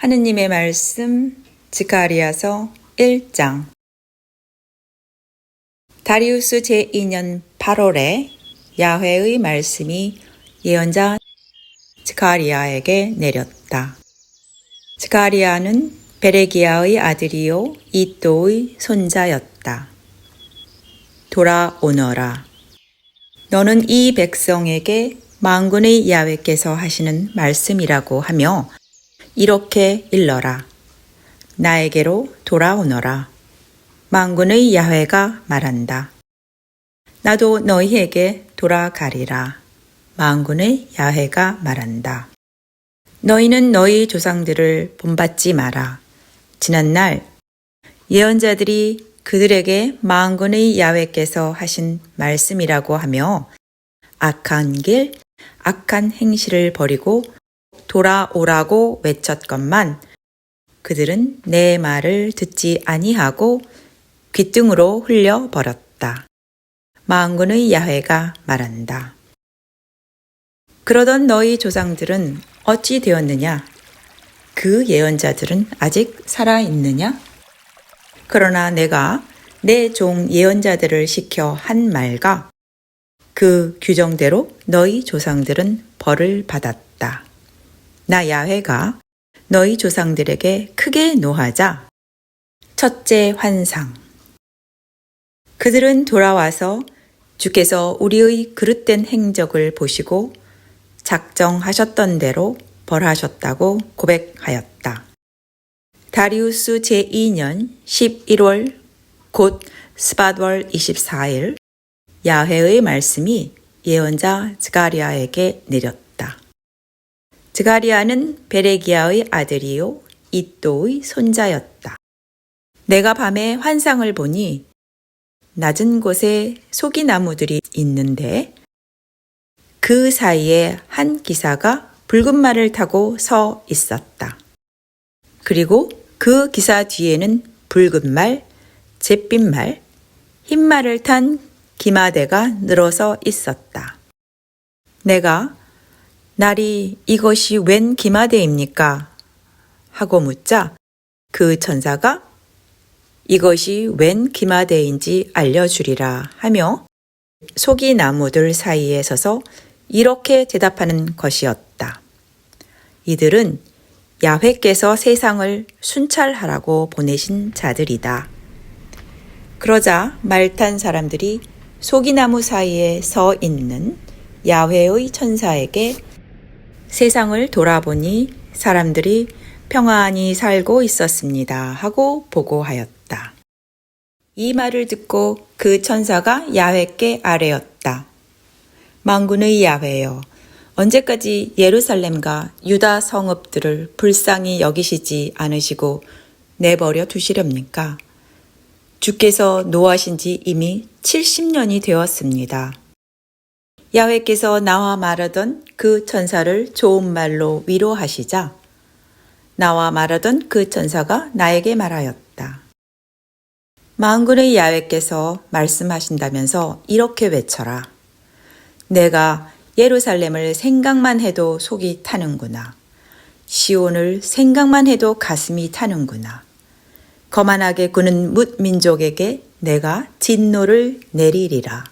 하느님의 말씀 스가랴서 1장. 다리우스 제2년 8월에 야훼의 말씀이 예언자 스가랴에게 내렸다. 스가랴는 베레기야의 아들이요 이또의 손자였다. 돌아오너라. 너는 이 백성에게 만군의 야훼께서 하시는 말씀이라고 하며 이렇게 일러라. 나에게로 돌아오너라. 만군의 야훼가 말한다. 나도 너희에게 돌아가리라. 만군의 야훼가 말한다. 너희는 너희 조상들을 본받지 마라. 지난날 예언자들이 그들에게 만군의 야훼께서 하신 말씀이라고 하며 악한 길, 악한 행실을 버리고 돌아오라고 외쳤건만 그들은 내 말을 듣지 아니하고 귓등으로 흘려버렸다. 만군의 야훼가 말한다. 그러던 너희 조상들은 어찌 되었느냐? 그 예언자들은 아직 살아있느냐? 그러나 내가 내 종 예언자들을 시켜 한 말과 그 규정대로 너희 조상들은 벌을 받았다. 나 야훼가 너희 조상들에게 크게 노하자. 첫째 환상. 그들은 돌아와서 주께서 우리의 그릇된 행적을 보시고 작정하셨던 대로 벌하셨다고 고백하였다. 다리우스 제2년 11월 곧 스밧월 24일 야훼의 말씀이 예언자 스가랴에게 내렸다. 스가랴는 베레기야의 아들이요 이또의 손자였다. 내가 밤에 환상을 보니 낮은 곳에 소기나무들이 있는데 그 사이에 한 기사가 붉은 말을 타고 서 있었다. 그리고 그 기사 뒤에는 붉은 말, 잿빛 말, 흰 말을 탄 기마대가 늘어서 있었다. 내가 날이 이것이 웬 기마대입니까? 하고 묻자 그 천사가 이것이 웬 기마대인지 알려주리라 하며 소기나무들 사이에 서서 이렇게 대답하는 것이었다. 이들은 야훼께서 세상을 순찰하라고 보내신 자들이다. 그러자 말탄 사람들이 소기나무 사이에 서 있는 야훼의 천사에게 세상을 돌아보니 사람들이 평안히 살고 있었습니다 하고 보고하였다. 이 말을 듣고 그 천사가 야훼께 아뢰었다. 만군의 야훼여, 언제까지 예루살렘과 유다 성읍들을 불쌍히 여기시지 않으시고 내버려 두시렵니까? 주께서 노하신 지 이미 70년이 되었습니다. 야훼께서 나와 말하던 그 천사를 좋은 말로 위로하시자 나와 말하던 그 천사가 나에게 말하였다. 만군의 야훼께서 말씀하신다면서 이렇게 외쳐라. 내가 예루살렘을 생각만 해도 속이 타는구나. 시온을 생각만 해도 가슴이 타는구나. 거만하게 구는 뭇민족에게 내가 진노를 내리리라.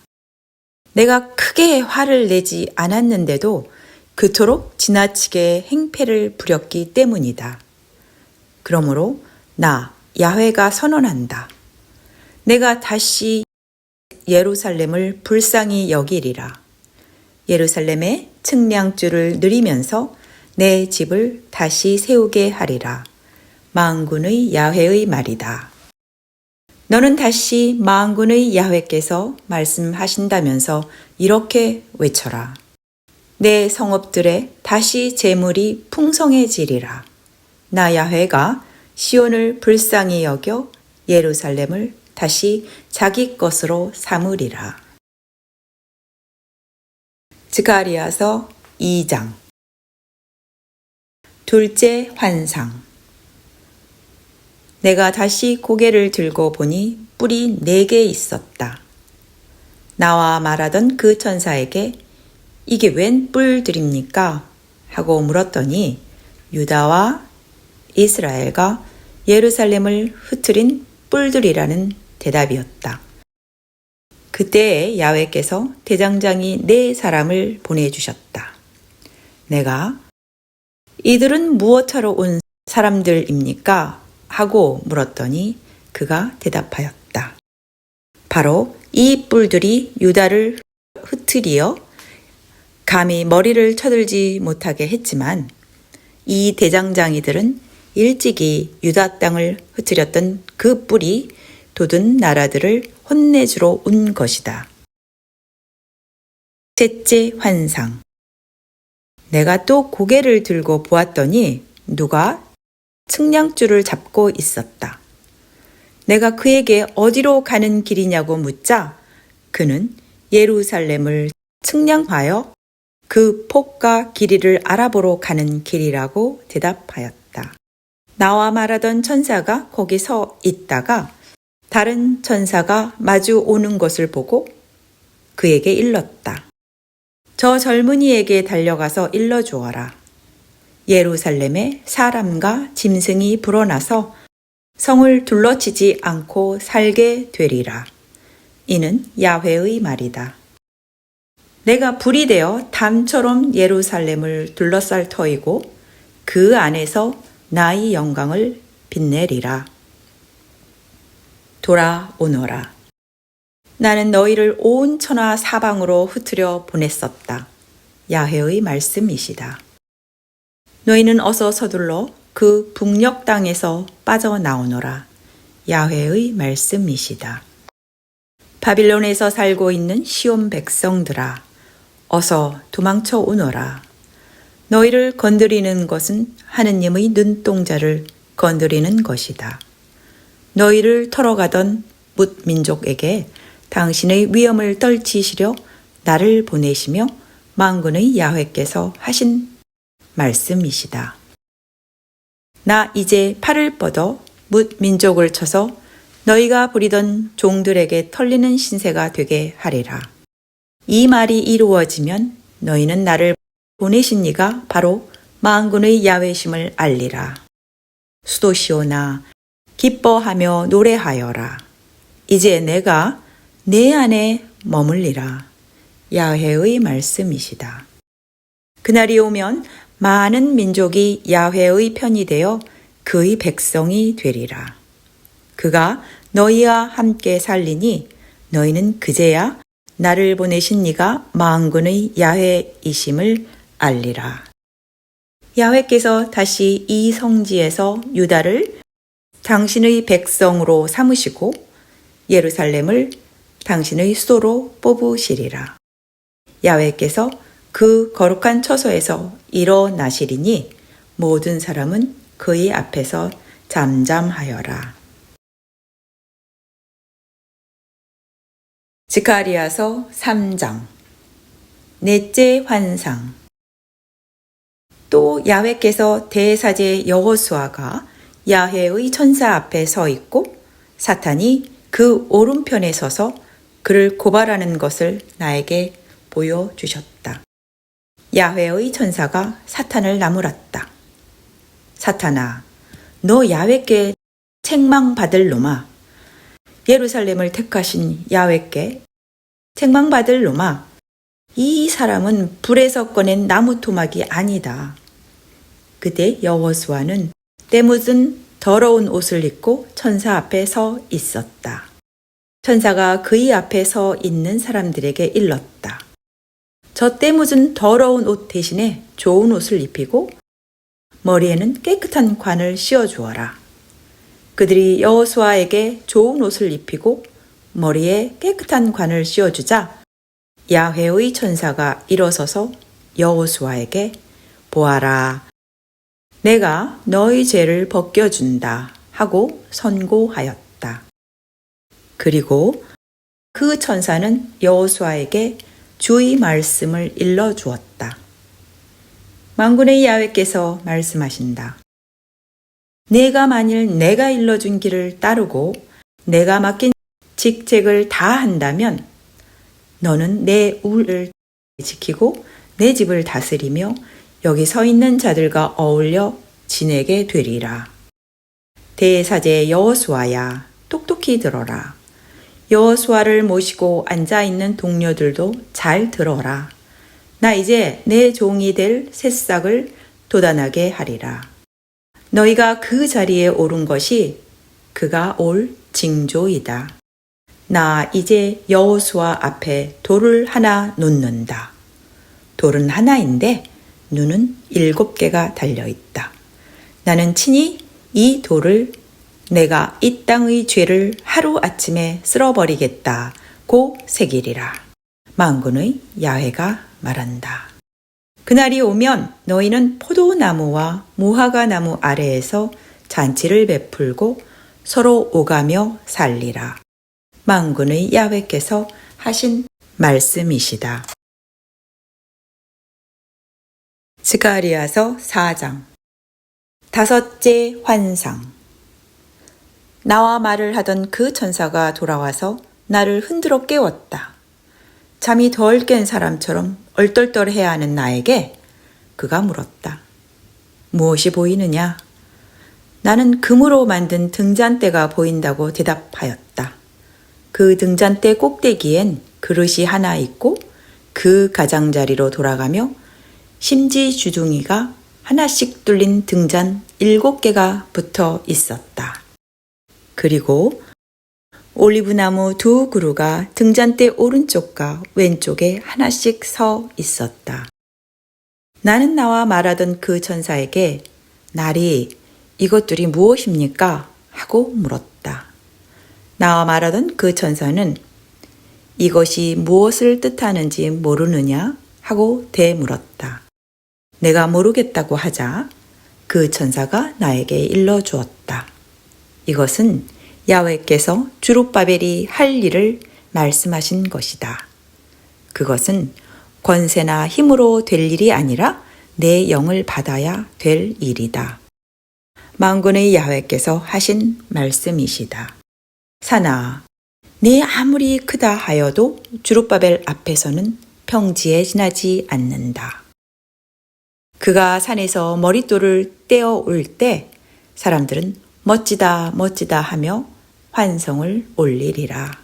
내가 크게 화를 내지 않았는데도 그토록 지나치게 행패를 부렸기 때문이다. 그러므로 나 야훼가 선언한다. 내가 다시 예루살렘을 불쌍히 여기리라. 예루살렘의 측량줄을 늘리면서 내 집을 다시 세우게 하리라. 만군의 야훼의 말이다. 너는 다시 만군의 야훼께서 말씀하신다면서 이렇게 외쳐라. 내 성읍들에 다시 재물이 풍성해지리라. 나 야훼가 시온을 불쌍히 여겨 예루살렘을 다시 자기 것으로 삼으리라. 스가랴서 2장. 둘째 환상. 내가 다시 고개를 들고 보니 뿔이 4개 있었다. 나와 말하던 그 천사에게 이게 웬 뿔들입니까? 하고 물었더니 유다와 이스라엘과 예루살렘을 흩트린 뿔들이라는 대답이었다. 그때에 야훼께서 대장장이 4사람을 보내주셨다. 내가 이들은 무엇하러 온 사람들입니까? 하고 물었더니 그가 대답하였다. 바로 이 뿔들이 유다를 흩트리어 감히 머리를 쳐들지 못하게 했지만 이 대장장이들은 일찍이 유다 땅을 흩트렸던 그 뿔이 돋은 나라들을 혼내주러 온 것이다. 셋째 환상. 내가 또 고개를 들고 보았더니 누가 측량줄을 잡고 있었다. 내가 그에게 어디로 가는 길이냐고 묻자 그는 예루살렘을 측량하여 그 폭과 길이를 알아보러 가는 길이라고 대답하였다. 나와 말하던 천사가 거기 서 있다가 다른 천사가 마주 오는 것을 보고 그에게 일렀다. 저 젊은이에게 달려가서 일러주어라. 예루살렘에 사람과 짐승이 불어나서 성을 둘러치지 않고 살게 되리라. 이는 야훼의 말이다. 내가 불이 되어 담처럼 예루살렘을 둘러쌀 터이고 그 안에서 나의 영광을 빛내리라. 돌아오너라. 나는 너희를 온 천하 사방으로 흩트려 보냈었다. 야훼의 말씀이시다. 너희는 어서 서둘러 그 북녘 땅에서 빠져나오너라. 야훼의 말씀이시다. 바빌론에서 살고 있는 시온 백성들아, 어서 도망쳐 오너라. 너희를 건드리는 것은 하느님의 눈동자를 건드리는 것이다. 너희를 털어가던 뭇 민족에게 당신의 위엄을 떨치시려 나를 보내시며 만군의 야훼께서 하신 말씀이시다. 나 이제 팔을 뻗어 뭇 민족을 쳐서 너희가 부리던 종들에게 털리는 신세가 되게 하리라. 이 말이 이루어지면 너희는 나를 보내신 이가 바로 만군의 야훼심을 알리라. 수도시오나 기뻐하며 노래하여라. 이제 내가 내 안에 머물리라. 야훼의 말씀이시다. 그날이 오면 많은 민족이 야훼의 편이 되어 그의 백성이 되리라. 그가 너희와 함께 살리니 너희는 그제야 나를 보내신 이가 만군의 야훼이심을 알리라. 야훼께서 다시 이 성지에서 유다를 당신의 백성으로 삼으시고 예루살렘을 당신의 수도로 뽑으시리라. 야훼께서 그 거룩한 처소에서 일어나시리니 모든 사람은 그의 앞에서 잠잠하여라. 스가랴서 3장. 넷째 환상. 또 야훼께서 대사제 여호수아가 야훼의 천사 앞에 서 있고 사탄이 그 오른편에 서서 그를 고발하는 것을 나에게 보여주셨다. 야훼의 천사가 사탄을 나무랐다. 사탄아, 너 야훼께 책망받을 놈아. 예루살렘을 택하신 야훼께 책망받을 놈아. 이 사람은 불에서 꺼낸 나무 토막이 아니다. 그때 여호수아는 때 묻은 더러운 옷을 입고 천사 앞에 서 있었다. 천사가 그의 앞에 서 있는 사람들에게 일렀다. 저 때 묻은 더러운 옷 대신에 좋은 옷을 입히고 머리에는 깨끗한 관을 씌워주어라. 그들이 여호수아에게 좋은 옷을 입히고 머리에 깨끗한 관을 씌워주자 야훼의 천사가 일어서서 여호수아에게 보아라. 내가 너희 죄를 벗겨준다 하고 선고하였다. 그리고 그 천사는 여호수아에게 주의 말씀을 일러주었다. 만군의 야훼께서 말씀하신다. 내가 만일 내가 일러준 길을 따르고 내가 맡긴 직책을 다 한다면 너는 내 울을 지키고 내 집을 다스리며 여기 서 있는 자들과 어울려 지내게 되리라. 대사제 여호수아야, 똑똑히 들어라. 여호수아를 모시고 앉아있는 동료들도 잘 들어라. 나 이제 내 종이 될 새싹을 돋아나게 하리라. 너희가 그 자리에 오른 것이 그가 올 징조이다. 나 이제 여호수아 앞에 돌을 하나 놓는다. 돌은 하나인데 눈은 7개가 달려있다. 나는 친히 이 돌을 내가 이 땅의 죄를 하루아침에 쓸어버리겠다고 새기리라. 만군의 야훼가 말한다. 그날이 오면 너희는 포도나무와 무화과나무 아래에서 잔치를 베풀고 서로 오가며 살리라. 만군의 야훼께서 하신 말씀이시다. 스가랴서 4장. 5째 환상. 나와 말을 하던 그 천사가 돌아와서 나를 흔들어 깨웠다. 잠이 덜 깬 사람처럼 얼떨떨해야 하는 나에게 그가 물었다. 무엇이 보이느냐? 나는 금으로 만든 등잔대가 보인다고 대답하였다. 그 등잔대 꼭대기엔 그릇이 하나 있고 그 가장자리로 돌아가며 심지 주둥이가 하나씩 뚫린 등잔 7개가 붙어 있었다. 그리고 올리브나무 2그루가 등잔대 오른쪽과 왼쪽에 하나씩 서 있었다. 나는 나와 말하던 그 천사에게 날이 이것들이 무엇입니까? 하고 물었다. 나와 말하던 그 천사는 이것이 무엇을 뜻하는지 모르느냐? 하고 되물었다. 내가 모르겠다고 하자 그 천사가 나에게 일러주었다. 이것은 야훼께서 주룹바벨이 할 일을 말씀하신 것이다. 그것은 권세나 힘으로 될 일이 아니라 내 영을 받아야 될 일이다. 만군의 야훼께서 하신 말씀이시다. 사나, 네 아무리 크다 하여도 주룹바벨 앞에서는 평지해지나지 않는다. 그가 산에서 머릿돌을 떼어 올 때 사람들은 멋지다 멋지다 하며 환성을 올리리라.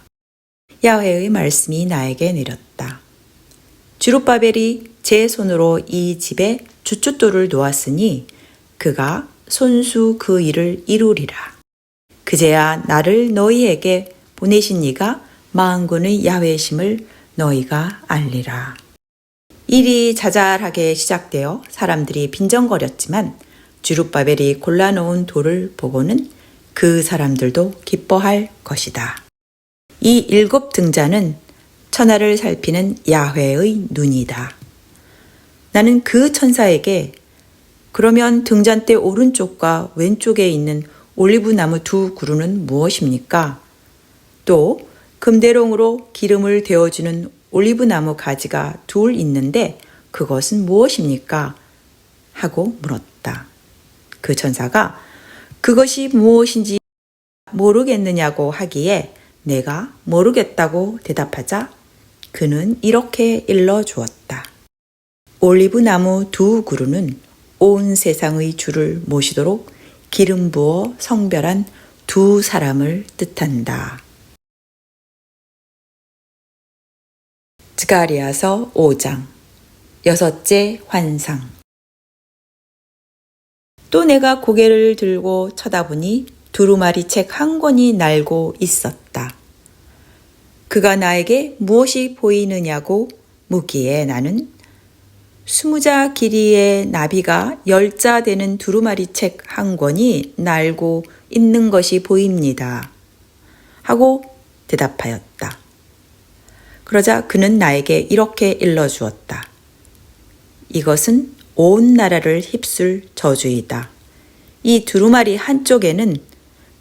야훼의 말씀이 나에게 내렸다. 주룹바벨이 제 손으로 이 집에 주춧돌을 놓았으니 그가 손수 그 일을 이루리라. 그제야 나를 너희에게 보내신 이가 만군의 야훼심을 너희가 알리라. 일이 자잘하게 시작되어 사람들이 빈정거렸지만 주룹바벨이 골라놓은 돌을 보고는 그 사람들도 기뻐할 것이다. 이 7등잔은 천하를 살피는 야훼의 눈이다. 나는 그 천사에게 그러면 등잔대 오른쪽과 왼쪽에 있는 올리브나무 2그루는 무엇입니까? 또 금대롱으로 기름을 데워주는 올리브나무 가지가 2 있는데 그것은 무엇입니까? 하고 물었다. 그 천사가 그것이 무엇인지 모르겠느냐고 하기에 내가 모르겠다고 대답하자 그는 이렇게 일러주었다. 올리브나무 2그루는 온 세상의 주를 모시도록 기름 부어 성별한 2 사람을 뜻한다. 스가랴서 5장. 6째 환상. 또 내가 고개를 들고 쳐다보니 두루마리 책 1권이 날고 있었다. 그가 나에게 무엇이 보이느냐고 묻기에 나는 20자 길이의 나비가 10자 되는 두루마리 책 1권이 날고 있는 것이 보입니다. 하고 대답하였다. 그러자 그는 나에게 이렇게 일러주었다. 이것은 온 나라를 휩쓸 저주이다. 이 두루마리 한쪽에는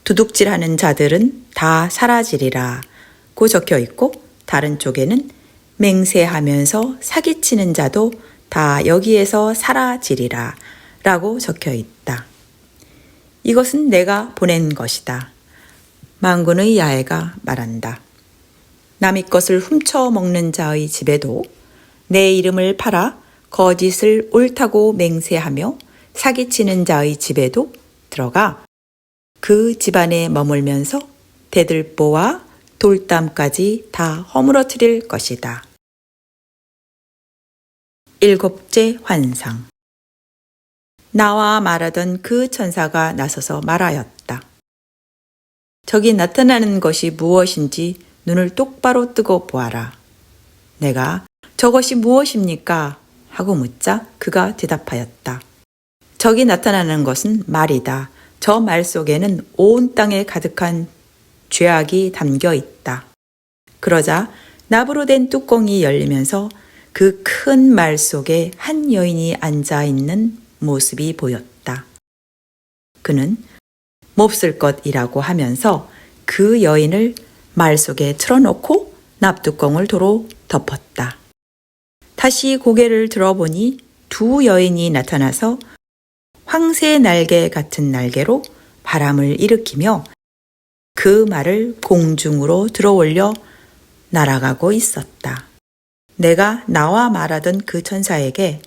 도둑질하는 자들은 다 사라지리라 고 적혀 있고 다른 쪽에는 맹세하면서 사기치는 자도 다 여기에서 사라지리라 라고 적혀 있다. 이것은 내가 보낸 것이다. 만군의 야훼가 말한다. 남의 것을 훔쳐 먹는 자의 집에도 내 이름을 팔아 거짓을 옳다고 맹세하며 사기치는 자의 집에도 들어가 그 집안에 머물면서 대들보와 돌담까지 다 허물어뜨릴 것이다. 일곱째 환상. 나와 말하던 그 천사가 나서서 말하였다. 저기 나타나는 것이 무엇인지 눈을 똑바로 뜨고 보아라. 내가 저것이 무엇입니까? 하고 묻자 그가 대답하였다. 저기 나타나는 것은 말이다. 저 말 속에는 온 땅에 가득한 죄악이 담겨 있다. 그러자 납으로 된 뚜껑이 열리면서 그 큰 말 속에 한 여인이 앉아 있는 모습이 보였다. 그는 몹쓸 것이라고 하면서 그 여인을 말 속에 틀어놓고 납뚜껑을 도로 덮었다. 다시 고개를 들어보니 두 여인이 나타나서 황새 날개 같은 날개로 바람을 일으키며 그 말을 공중으로 들어올려 날아가고 있었다. 내가 나와 말하던 그 천사에게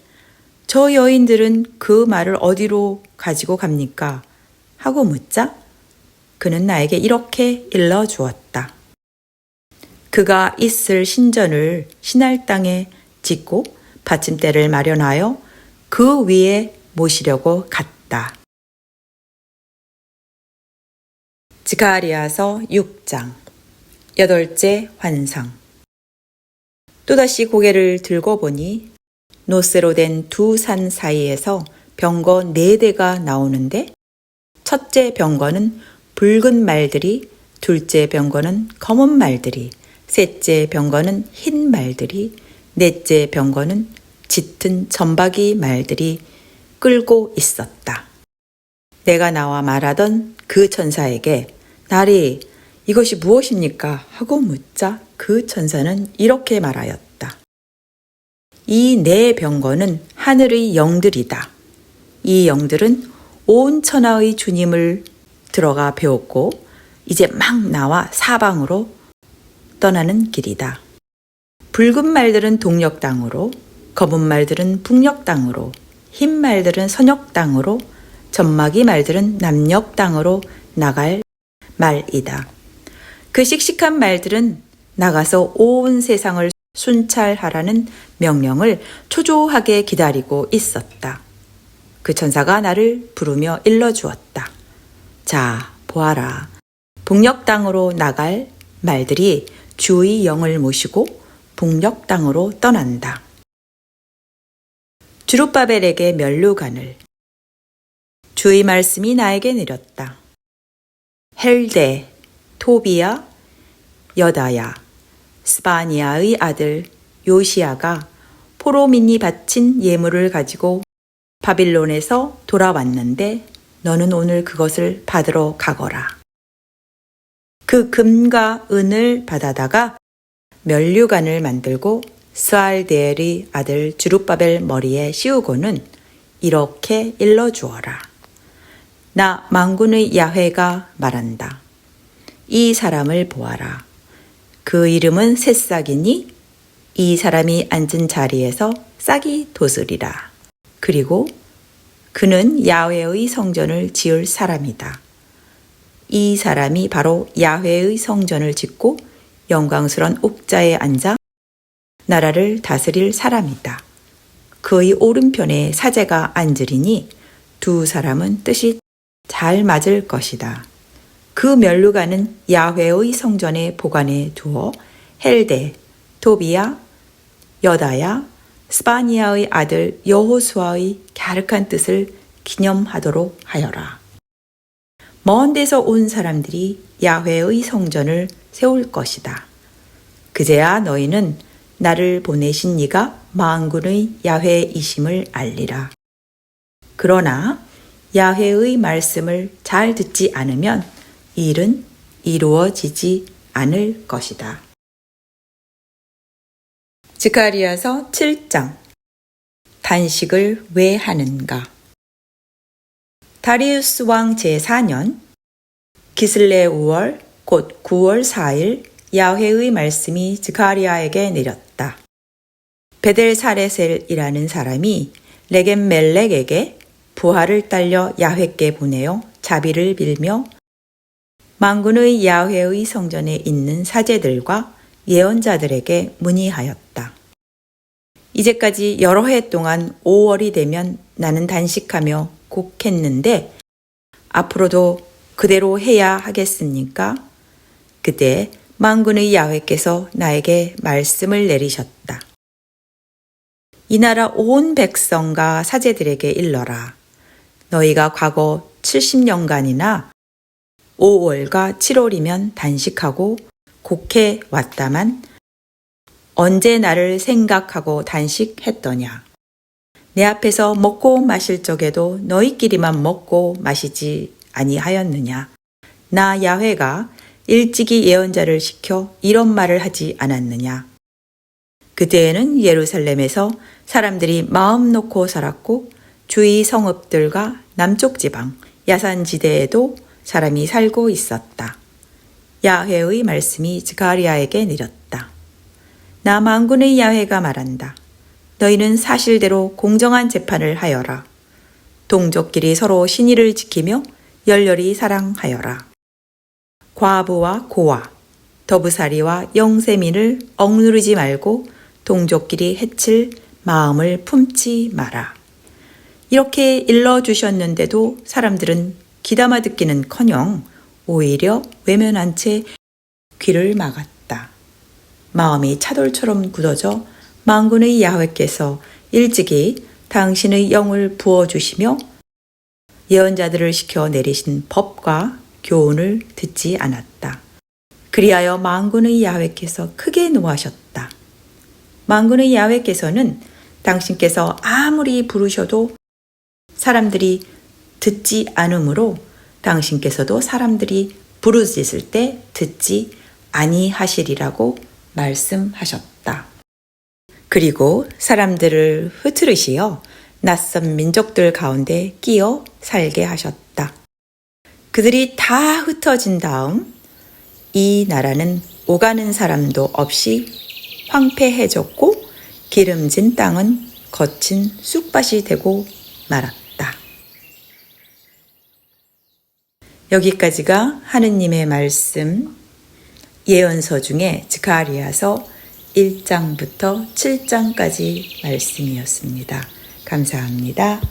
저 여인들은 그 말을 어디로 가지고 갑니까? 하고 묻자 그는 나에게 이렇게 일러주었다. 그가 있을 신전을 신할 땅에 짓고 받침대를 마련하여 그 위에 모시려고 갔다. 스가랴서 6장 8째 환상. 또다시 고개를 들고 보니 노쇠로 된 두 산 사이에서 병거 4대가 나오는데 첫째 병거는 붉은 말들이, 둘째 병거는 검은 말들이, 셋째 병거는 흰 말들이, 넷째 병거는 짙은 점박이 말들이 끌고 있었다. 내가 나와 말하던 그 천사에게 나리 이것이 무엇입니까? 하고 묻자 그 천사는 이렇게 말하였다. 이 네 병거는 하늘의 영들이다. 이 영들은 온 천하의 주님을 들어가 배웠고 이제 막 나와 사방으로 떠나는 길이다. 붉은 말들은 동력 땅으로, 검은 말들은 북녘 땅으로, 흰 말들은 서녘 땅으로, 점막이 말들은 남녘 땅으로 나갈 말이다. 그 씩씩한 말들은 나가서 온 세상을 순찰하라는 명령을 초조하게 기다리고 있었다. 그 천사가 나를 부르며 일러주었다. 자, 보아라. 북녘 땅으로 나갈 말들이 주의 영을 모시고 북녘 땅으로 떠난다. 주룹바벨에게 면류관을. 주의 말씀이 나에게 내렸다. 헬데, 토비야, 여다야, 스바니아의 아들 요시야가 포로민이 바친 예물을 가지고 바빌론에서 돌아왔는데 너는 오늘 그것을 받으러 가거라. 그 금과 은을 받아다가 면류관을 만들고 스알데엘의 아들 주룹바벨 머리에 씌우고는 이렇게 일러주어라. 나 만군의 야훼가 말한다. 이 사람을 보아라. 그 이름은 새싹이니 이 사람이 앉은 자리에서 싹이 돋으리라. 그리고 그는 야훼의 성전을 지을 사람이다. 이 사람이 바로 야훼의 성전을 짓고 영광스러운 옥자에 앉아 나라를 다스릴 사람이다. 그의 오른편에 사제가 앉으리니 두 사람은 뜻이 잘 맞을 것이다. 그 면류관은 야훼의 성전에 보관해 두어 헬데, 토비야, 여다야, 스바니아의 아들 여호수아의 갸륵한 뜻을 기념하도록 하여라. 먼 데서 온 사람들이 야훼의 성전을 세울 것이다. 그제야 너희는 나를 보내신 이가 만군의 야훼이심을 알리라. 그러나 야훼의 말씀을 잘 듣지 않으면 이 일은 이루어지지 않을 것이다. 스가랴서 7장. 단식을 왜 하는가? 다리우스 왕 제4년 기슬레 5월 곧 9월 4일 야훼의 말씀이 스가랴에게 내렸다. 베델사레셀이라는 사람이 레겜멜렉에게 부하를 딸려 야훼께 보내어 자비를 빌며 만군의 야훼의 성전에 있는 사제들과 예언자들에게 문의하였다. 이제까지 여러 해 동안 5월이 되면 나는 단식하며 곡했는데 앞으로도 그대로 해야 하겠습니까? 그때 만군의 야훼께서 나에게 말씀을 내리셨다. 이 나라 온 백성과 사제들에게 일러라. 너희가 과거 70년간이나 5월과 7월이면 단식하고 곡해 왔다만 언제 나를 생각하고 단식했더냐. 내 앞에서 먹고 마실 적에도 너희끼리만 먹고 마시지 아니하였느냐. 나 야훼가 일찍이 예언자를 시켜 이런 말을 하지 않았느냐. 그때에는 예루살렘에서 사람들이 마음 놓고 살았고 주위 성읍들과 남쪽 지방 야산지대에도 사람이 살고 있었다. 야훼의 말씀이 스가랴에게 내렸다. 나 만군의 야훼가 말한다. 너희는 사실대로 공정한 재판을 하여라. 동족끼리 서로 신의를 지키며 열렬히 사랑하여라. 과부와 고아, 더부살이와 영세민을 억누르지 말고 동족끼리 해칠 마음을 품지 마라. 이렇게 일러주셨는데도 사람들은 귀담아 듣기는커녕 오히려 외면한 채 귀를 막았다. 마음이 차돌처럼 굳어져 만군의 야훼께서 일찍이 당신의 영을 부어주시며 예언자들을 시켜 내리신 법과 교훈을 듣지 않았다. 그리하여 만군의 야훼께서 크게 노하셨다. 만군의 야훼께서는 당신께서 아무리 부르셔도 사람들이 듣지 않으므로 당신께서도 사람들이 부르짖을 때 듣지 아니하시리라고 말씀하셨다. 그리고 사람들을 흩으시어 낯선 민족들 가운데 끼어 살게 하셨다. 그들이 다 흩어진 다음 이 나라는 오가는 사람도 없이 황폐해졌고 기름진 땅은 거친 쑥밭이 되고 말았다. 여기까지가 하느님의 말씀 예언서 중에 스가랴서 1장부터 7장까지 말씀이었습니다. 감사합니다.